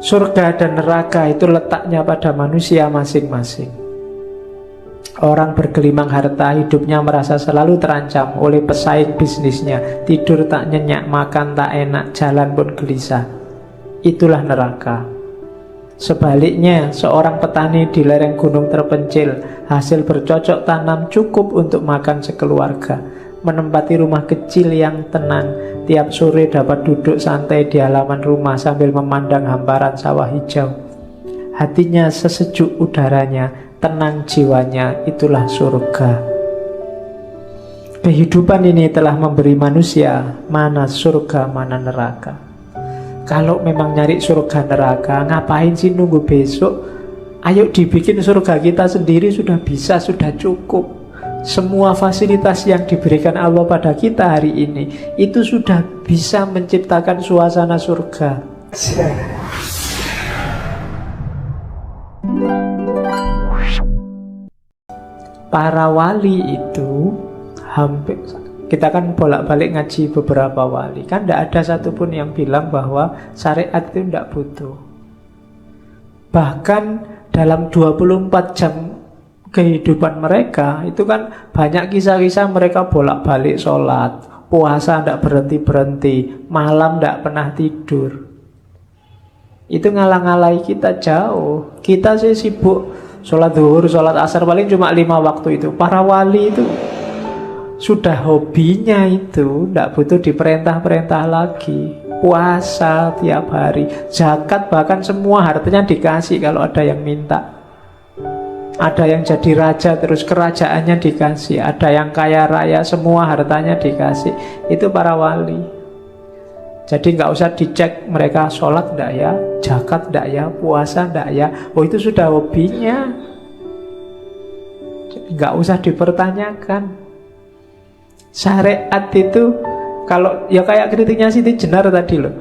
Surga dan neraka itu letaknya pada manusia masing-masing. Orang bergelimang harta, hidupnya merasa selalu terancam oleh pesaing bisnisnya. Tidur tak nyenyak, makan tak enak, jalan pun gelisah. Itulah neraka. Sebaliknya, seorang petani di lereng gunung terpencil, hasil bercocok tanam cukup untuk makan sekeluarga, menempati rumah kecil yang tenang, tiap sore dapat duduk santai di halaman rumah sambil memandang hamparan sawah hijau. Hatinya sesejuk udaranya, tenang jiwanya, itulah surga. Kehidupan ini telah memberi manusia mana surga, mana neraka. Kalau memang nyari surga neraka, ngapain sih nunggu besok? Ayo dibikin surga kita sendiri, sudah bisa, sudah cukup. Semua fasilitas yang diberikan Allah pada kita hari ini itu sudah bisa menciptakan suasana surga. Para wali itu hampir, kita kan bolak-balik ngaji beberapa wali, kan tidak ada satupun yang bilang bahwa syariat itu tidak butuh. Bahkan dalam 24 jam kehidupan mereka itu kan banyak kisah-kisah mereka bolak-balik sholat, puasa tidak berhenti-berhenti, malam tidak pernah tidur. Itu ngalang-ngalai kita jauh. Kita sih sibuk sholat zuhur, sholat asar, paling cuma 5 waktu itu. Para wali itu sudah hobinya itu, tidak butuh diperintah-perintah lagi. Puasa tiap hari, zakat, bahkan semua hartanya dikasih kalau ada yang minta. Ada yang jadi raja terus kerajaannya dikasih, ada yang kaya raya semua hartanya dikasih. Itu para wali. Jadi nggak usah dicek mereka sholat enggak ya, zakat enggak ya, puasa enggak ya. Oh, itu sudah hobinya. Nggak usah dipertanyakan. Syariat itu, kalau ya kayak kritiknya Siti Jenar tadi loh,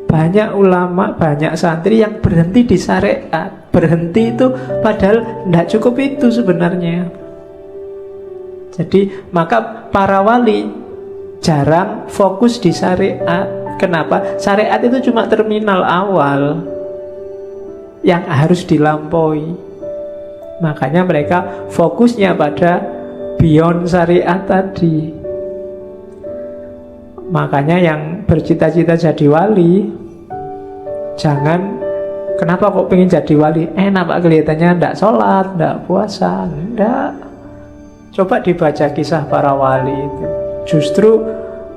banyak ulama, banyak santri yang berhenti di syariat. Berhenti itu padahal tidak cukup itu sebenarnya. Jadi maka para wali jarang fokus di syariat. Kenapa? Syariat itu cuma terminal awal yang harus dilampaui. Makanya mereka fokusnya pada beyond syariat tadi. Makanya yang bercita-cita jadi wali, jangan, kenapa kok pengen jadi wali? Enak pak, kelihatannya enggak sholat, enggak puasa, enggak. Coba dibaca kisah para wali itu. Justru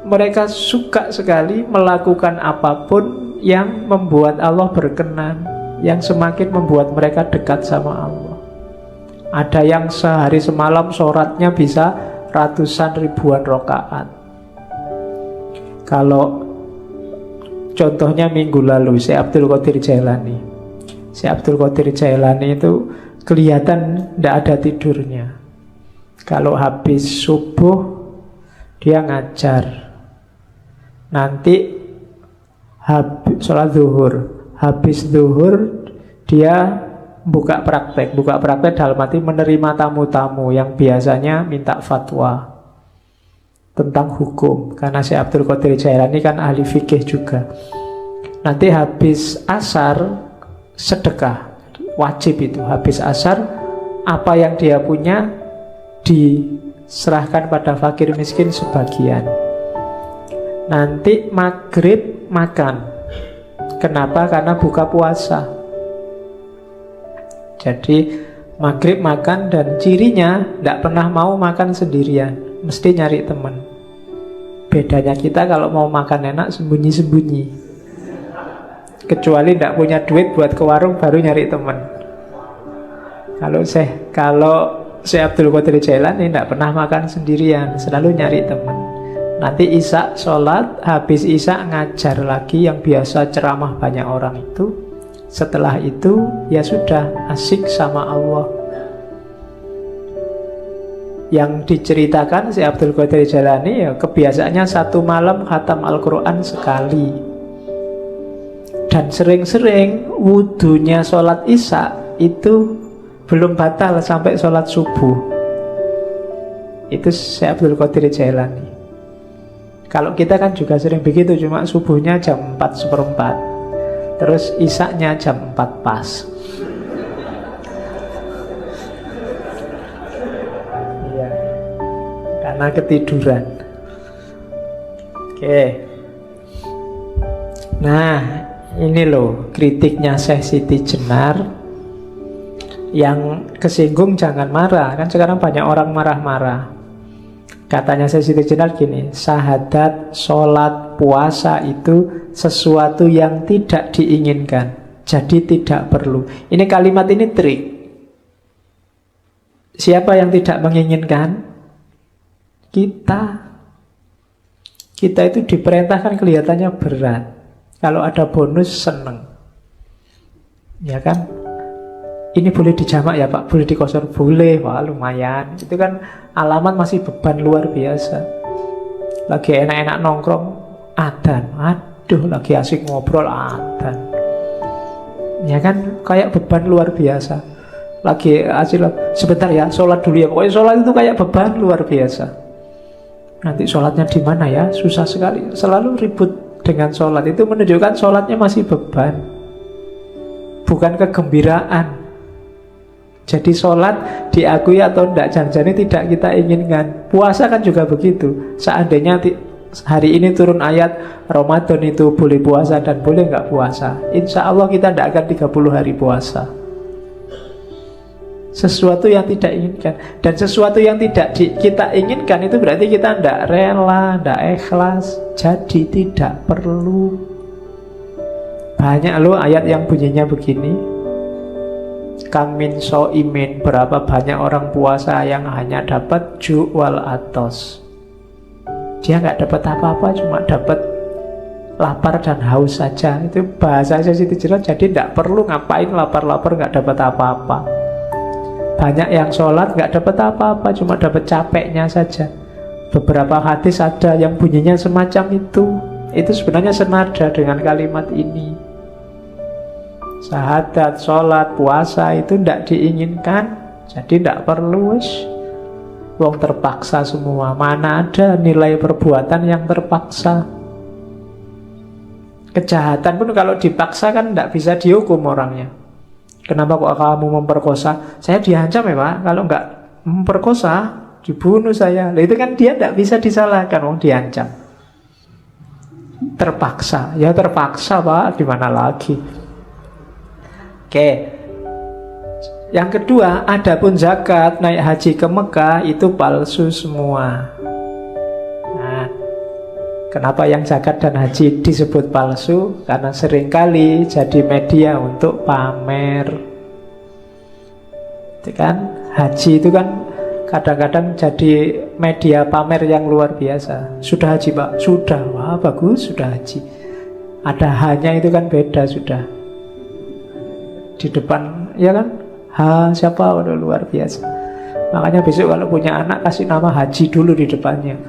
mereka suka sekali melakukan apapun yang membuat Allah berkenan, yang semakin membuat mereka dekat sama Allah. Ada yang sehari semalam sholatnya bisa ratusan ribuan rakaat. Kalau contohnya minggu lalu Syekh Abdul Qadir Jailani. Syekh Abdul Qadir Jailani itu kelihatan tidak ada tidurnya. Kalau habis subuh dia ngajar. Nanti sholat zuhur, habis zuhur dia buka praktek. Buka praktek dalam arti menerima tamu-tamu yang biasanya minta fatwa tentang hukum, karena Syekh Abdul Qadir Jailani kan ahli fikih juga. Nanti habis asar sedekah, wajib itu. Habis asar apa yang dia punya diserahkan pada fakir miskin sebagian. Nanti maghrib makan. Kenapa? Karena buka puasa. Jadi maghrib makan, dan cirinya tidak pernah mau makan sendirian, mesti nyari teman. Bedanya kita kalau mau makan enak sembunyi-sembunyi. Kecuali tidak punya duit buat ke warung, baru nyari teman. Kalau Syekh Abdul Qadir Jailani tidak pernah makan sendirian, selalu nyari teman. Nanti isya sholat, habis isya ngajar lagi, yang biasa ceramah banyak orang itu. Setelah itu ya sudah asik sama Allah. Yang diceritakan si Abdul Qadir Jailani ya kebiasaannya satu malam khatam Al-Quran sekali. Dan sering-sering wudunya sholat isya itu belum batal sampai sholat subuh. Itu si Abdul Qadir Jailani. Kalau kita kan juga sering begitu, cuma subuhnya jam 4:15. Terus isaknya jam 4 pas. Iya, karena ketiduran. Oke. Nah, ini loh kritiknya Syekh Siti Jenar. Yang kesinggung jangan marah. Kan sekarang banyak orang marah-marah. Katanya Syekh Siti Jenar gini, syahadat, sholat, puasa itu sesuatu yang tidak diinginkan, jadi tidak perlu. Ini kalimat ini trik. Siapa yang tidak menginginkan? Kita. Kita itu diperintahkan kelihatannya berat. Kalau ada bonus seneng. Ya kan? Ini boleh dijamak ya Pak? Boleh dikosor? Boleh. Wah lumayan. Itu kan alamat masih beban luar biasa. Lagi enak-enak nongkrong, adzan. Aduh, lagi asik ngobrol, adzan. Ya kan? Kayak beban luar biasa. Lagi asik, sebentar ya, sholat dulu ya. Pokoknya sholat itu kayak beban luar biasa. Nanti sholatnya di mana ya? Susah sekali. Selalu ribut dengan sholat. Itu menunjukkan sholatnya masih beban, bukan kegembiraan. Jadi sholat diakui atau tidak, jangan-jangan tidak kita inginkan. Puasa kan juga begitu. Seandainya hari ini turun ayat Ramadan itu boleh puasa dan boleh nggak puasa, insya Allah kita tidak akan 30 hari puasa. Sesuatu yang tidak inginkan. Dan sesuatu yang tidak kita inginkan itu berarti kita tidak rela, tidak ikhlas. Jadi tidak perlu. Banyak loh ayat yang bunyinya begini, kam min so'imin, berapa banyak orang puasa yang hanya dapat ju' wal atos. Dia nggak dapat apa-apa, cuma dapat lapar dan haus saja. Itu bahasa Siti Jenar. Jadi tidak perlu ngapain lapar-lapar nggak dapat apa-apa. Banyak yang sholat nggak dapat apa-apa, cuma dapat capeknya saja. Beberapa hadis ada yang bunyinya semacam itu. Itu sebenarnya senada dengan kalimat ini. Syahadat, sholat, puasa itu tidak diinginkan, jadi tidak perlu. Wong terpaksa semua. Mana ada nilai perbuatan yang terpaksa? Kejahatan pun kalau dipaksa kan tidak bisa dihukum orangnya. Kenapa kok kamu memperkosa? Saya diancam ya Pak, kalau nggak memperkosa dibunuh saya. Nah, itu kan dia tidak bisa disalahkan, wong diancam. Terpaksa, ya terpaksa Pak, gimana lagi? Oke. Yang kedua, adapun zakat, naik haji ke Mekah itu palsu semua. Nah, kenapa yang zakat dan haji disebut palsu? Karena seringkali jadi media untuk pamer. Itu kan, haji itu kan kadang-kadang jadi media pamer yang luar biasa. Sudah haji Pak? Sudah. Wah bagus, sudah haji. Ada hanya itu kan beda sudah. Di depan, ya kan? Ha, siapa? Udah luar biasa. Makanya besok kalau punya anak kasih nama Haji dulu di depannya.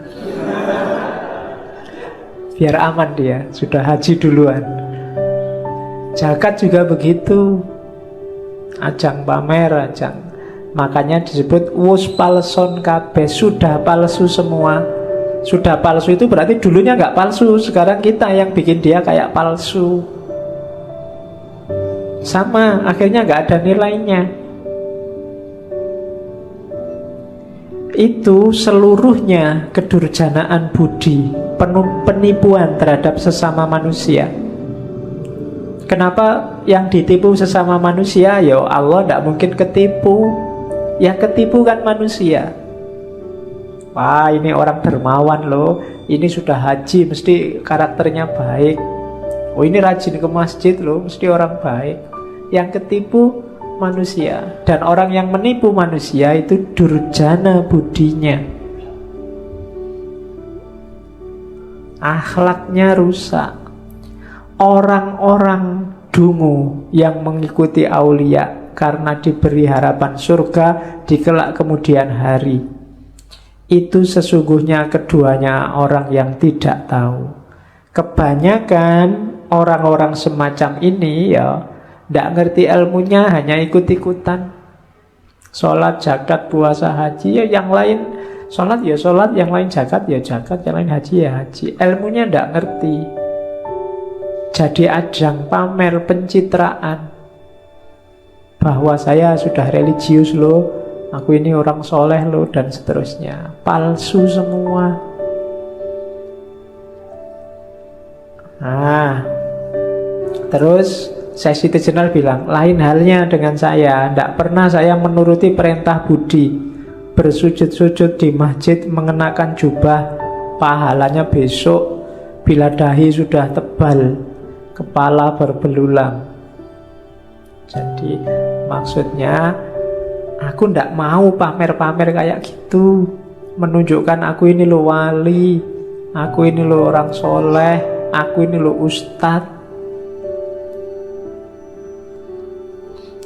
Biar aman dia, sudah haji duluan. Zakat juga begitu. Ajang pamer, ajang. Makanya disebut wus palson kabeh, sudah palsu semua. Sudah palsu itu berarti dulunya nggak palsu, sekarang kita yang bikin dia kayak palsu. Sama, akhirnya nggak ada nilainya. Itu seluruhnya kedurjanaan budi, penipuan terhadap sesama manusia. Kenapa yang ditipu sesama manusia? Ya Allah tidak mungkin ketipu. Yang ketipu kan manusia. Wah ini orang dermawan loh, ini sudah haji mesti karakternya baik. Oh ini rajin ke masjid loh, mesti orang baik. Yang ketipu manusia. Dan orang yang menipu manusia itu durjana budinya, akhlaknya rusak. Orang-orang dungu yang mengikuti aulia karena diberi harapan surga di kelak kemudian hari, itu sesungguhnya keduanya orang yang tidak tahu. Kebanyakan orang-orang semacam ini ya tidak ngerti ilmunya, hanya ikut-ikutan. Sholat, zakat, puasa, haji, ya yang lain sholat ya sholat, yang lain zakat ya zakat, yang lain haji ya haji. Ilmunya tidak ngerti. jadi ajang pamer pencitraan bahwa saya sudah religius loh, aku ini orang soleh loh, dan seterusnya. Palsu semua. Nah, terus Siti Jenar bilang, lain halnya dengan saya. Tidak pernah saya menuruti perintah budi, bersujud-sujud di masjid mengenakan jubah. Pahalanya besok bila dahi sudah tebal, kepala berbelulang. Jadi maksudnya aku tidak mau pamer-pamer kayak gitu, menunjukkan aku ini lo wali, aku ini lo orang soleh, aku ini lo ustadz.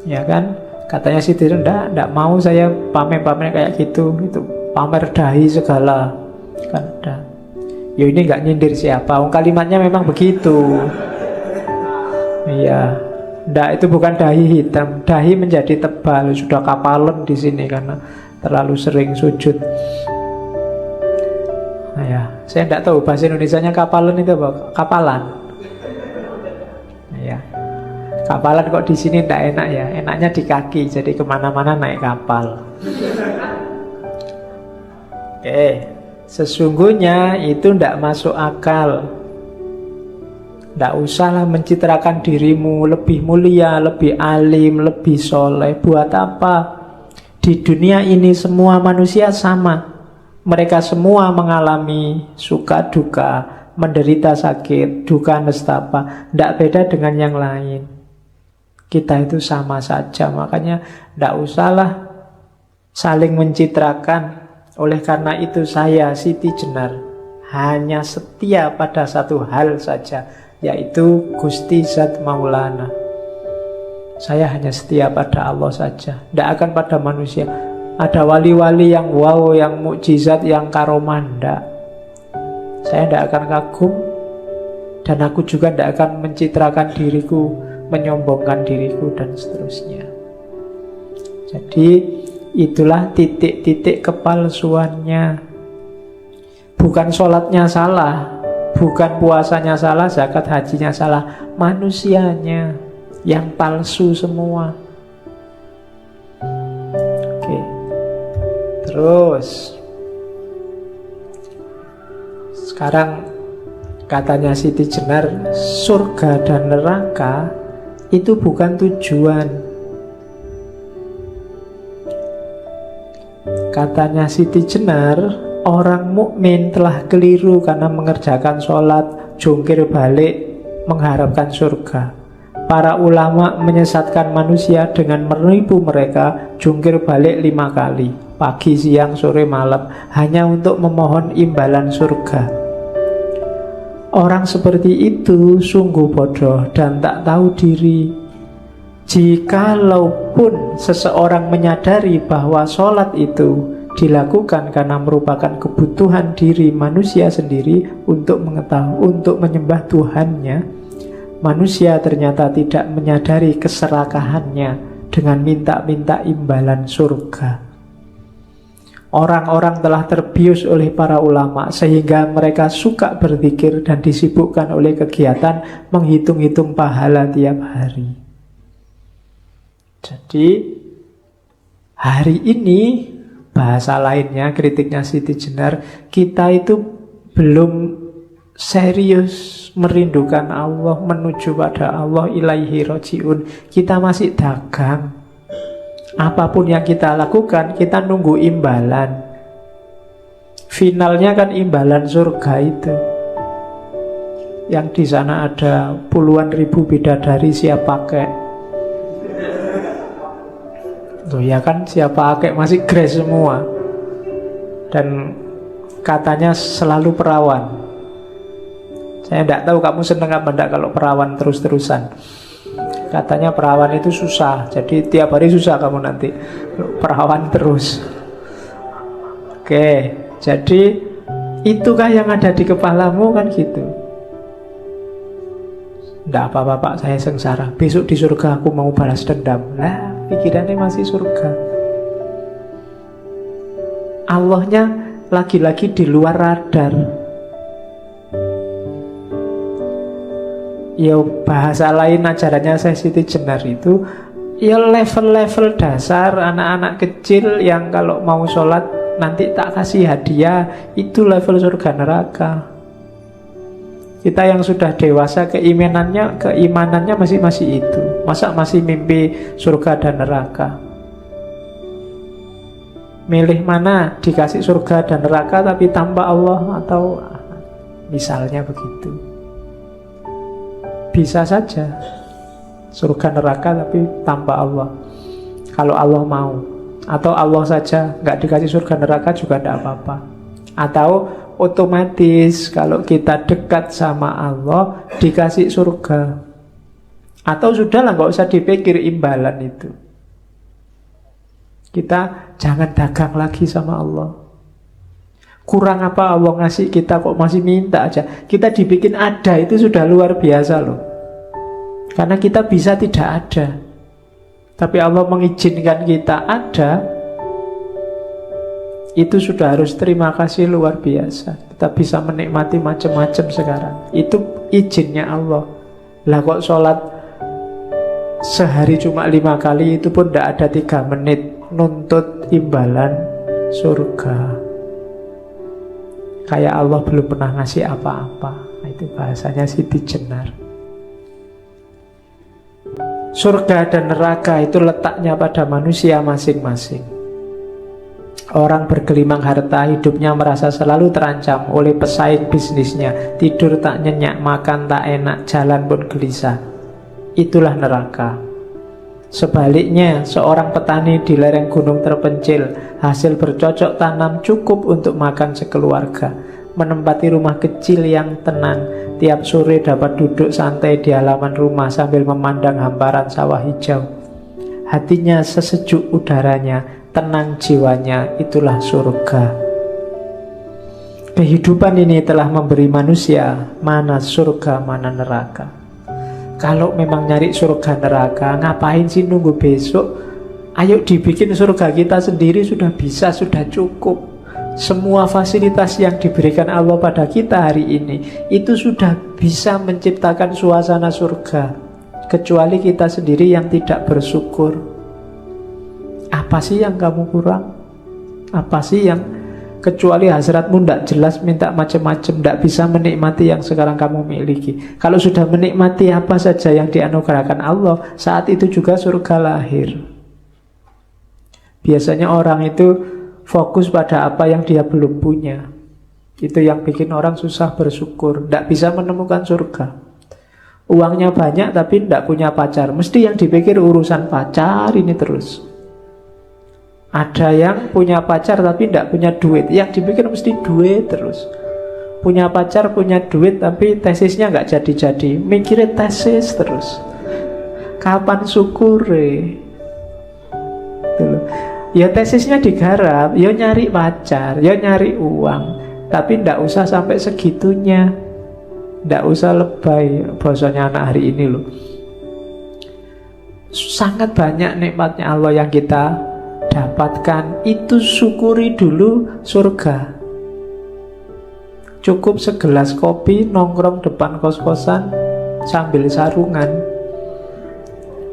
Ya kan, katanya Siti enggak mau saya pamer-pamer kayak gitu, itu pamer dahi segala. Kan enggak. Ya ini enggak nyindir siapa, kalimatnya memang begitu. Iya, enggak, itu bukan dahi hitam, dahi menjadi tebal, sudah kapalan di sini karena terlalu sering sujud. Nah ya, saya enggak tahu bahasa Indonesianya kapalan itu apa? Kapalan. Ya. Kapalan kok di sini tidak enak ya, enaknya di kaki, jadi kemana-mana naik kapal. Oke, sesungguhnya itu tidak masuk akal. Tidak usahlah mencitrakan dirimu lebih mulia, lebih alim, lebih soleh. Buat apa? Di dunia ini semua manusia sama. Mereka semua mengalami suka duka, menderita sakit, duka nestapa. Tidak beda dengan yang lain. Kita itu sama saja, makanya tidak usahlah saling mencitrakan. Oleh karena itu saya, Siti Jenar, hanya setia pada satu hal saja, yaitu Gusti Zat Maulana. Saya hanya setia pada Allah saja, tidak akan pada manusia. Ada wali-wali yang wow, yang mukjizat, yang karomah, tidak. Saya tidak akan kagum, dan aku juga tidak akan mencitrakan diriku, menyombongkan diriku, dan seterusnya. Jadi itulah titik-titik kepalsuannya. Bukan sholatnya salah, bukan puasanya salah, zakat hajinya salah, manusianya yang palsu semua. Oke. Terus sekarang katanya Siti Jenar, surga dan neraka itu bukan tujuan. Katanya Siti Jenar, orang mukmin telah keliru karena mengerjakan sholat, jungkir balik mengharapkan surga. Para ulama menyesatkan manusia dengan menipu mereka jungkir balik 5 kali, pagi, siang, sore, malam, hanya untuk memohon imbalan surga. Orang seperti itu sungguh bodoh dan tak tahu diri. Jikalaupun seseorang menyadari bahwa sholat itu dilakukan karena merupakan kebutuhan diri manusia sendiri untuk mengetahui, untuk menyembah Tuhannya, manusia ternyata tidak menyadari keserakahannya dengan minta-minta imbalan surga. Orang-orang telah terbius oleh para ulama sehingga mereka suka berzikir dan disibukkan oleh kegiatan menghitung-hitung pahala tiap hari. Jadi hari ini, bahasa lainnya, kritiknya Siti Jenar, kita itu belum serius merindukan Allah, menuju pada Allah, ilaihi rojiun. Kita masih dagang. Apapun yang kita lakukan, kita nunggu imbalan. Finalnya kan imbalan surga itu. Yang di sana ada puluhan ribu bidadari siap pakai. Tuh ya kan, siap pakai, masih grace semua. Dan katanya selalu perawan. Saya tidak tahu kamu seneng apa enggak kalau perawan terus-terusan. Katanya perawan itu susah, jadi tiap hari susah kamu nanti perawan terus. Oke, jadi itukah yang ada di kepalamu kan gitu. Nggak apa-apa Pak, saya sengsara, besok di surga aku mau balas dendam. Lah, pikirannya masih surga. Allahnya lagi-lagi di luar radar. Ya bahasa lain ajarannya Siti Jenar itu ya level-level dasar anak-anak kecil yang kalau mau sholat nanti tak kasih hadiah, itu level surga neraka. Kita yang sudah dewasa keimanannya masih itu. Masa masih mimpi surga dan neraka? Milih mana, dikasih surga dan neraka tapi tanpa Allah, atau misalnya begitu. Bisa saja surga neraka tapi tanpa Allah, kalau Allah mau. Atau Allah saja nggak dikasih surga neraka juga tidak apa-apa. Atau otomatis kalau kita dekat sama Allah dikasih surga. Atau sudahlah, nggak usah dipikir imbalan itu. Kita jangan dagang lagi sama Allah. Kurang apa Allah ngasih kita kok masih minta aja. Kita dibikin ada, itu sudah luar biasa loh. Karena kita bisa tidak ada, tapi Allah mengizinkan kita ada, itu sudah harus terima kasih luar biasa. Kita bisa menikmati macam-macam sekarang, itu izinnya Allah. Lah kok sholat sehari cuma 5 kali, itu pun tidak ada 3 menit, nuntut imbalan surga. Kayak Allah belum pernah ngasih apa-apa. Itu bahasanya Siti Jenar. Surga dan neraka itu letaknya pada manusia masing-masing. Orang bergelimang harta, hidupnya merasa selalu terancam oleh pesaing bisnisnya. Tidur tak nyenyak, makan tak enak, jalan pun gelisah. Itulah neraka. Sebaliknya, seorang petani di lereng gunung terpencil, hasil bercocok tanam cukup untuk makan sekeluarga, menempati rumah kecil yang tenang. Tiap sore dapat duduk santai di halaman rumah sambil memandang hamparan sawah hijau. Hatinya sesejuk udaranya, tenang jiwanya, itulah surga. Kehidupan ini telah memberi manusia mana surga, mana neraka. Kalau memang nyari surga neraka, ngapain sih nunggu besok? Ayo dibikin surga kita sendiri, sudah bisa, sudah cukup. Semua fasilitas yang diberikan Allah pada kita hari ini itu sudah bisa menciptakan suasana surga. Kecuali kita sendiri yang tidak bersyukur. Apa sih yang kamu kurang? Apa sih yang kecuali hasratmu tidak jelas, minta macam-macam, tidak bisa menikmati yang sekarang kamu miliki. Kalau sudah menikmati apa saja yang dianugerahkan Allah, saat itu juga surga lahir. Biasanya orang itu fokus pada apa yang dia belum punya. Itu yang bikin orang susah bersyukur, tidak bisa menemukan surga. Uangnya banyak tapi tidak punya pacar, mesti yang dipikir urusan pacar ini terus. Ada yang punya pacar tapi tidak punya duit, yang dipikir mesti duit terus. Punya pacar, punya duit, tapi tesisnya nggak jadi-jadi, mikirnya tesis terus. Kapan syukure? Ya tesisnya digarap, ya nyari pacar, ya nyari uang, tapi ndak usah sampai segitunya, ndak usah lebay. Bahasanya anak hari ini loh. Sangat banyak nikmatnya Allah yang kita dapatkan, itu syukuri dulu surga. Cukup segelas kopi, nongkrong depan kos-kosan sambil sarungan.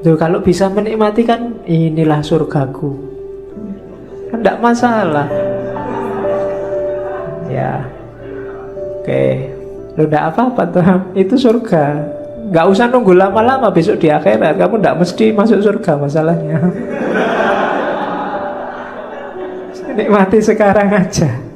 Tuh, kalau bisa menikmati kan inilah surgaku, kan tidak masalah. Ya, oke, lu tidak apa-apa tuh, itu surga. Nggak usah nunggu lama-lama, besok di akhirat kamu tidak mesti masuk surga masalahnya. Nikmati sekarang aja.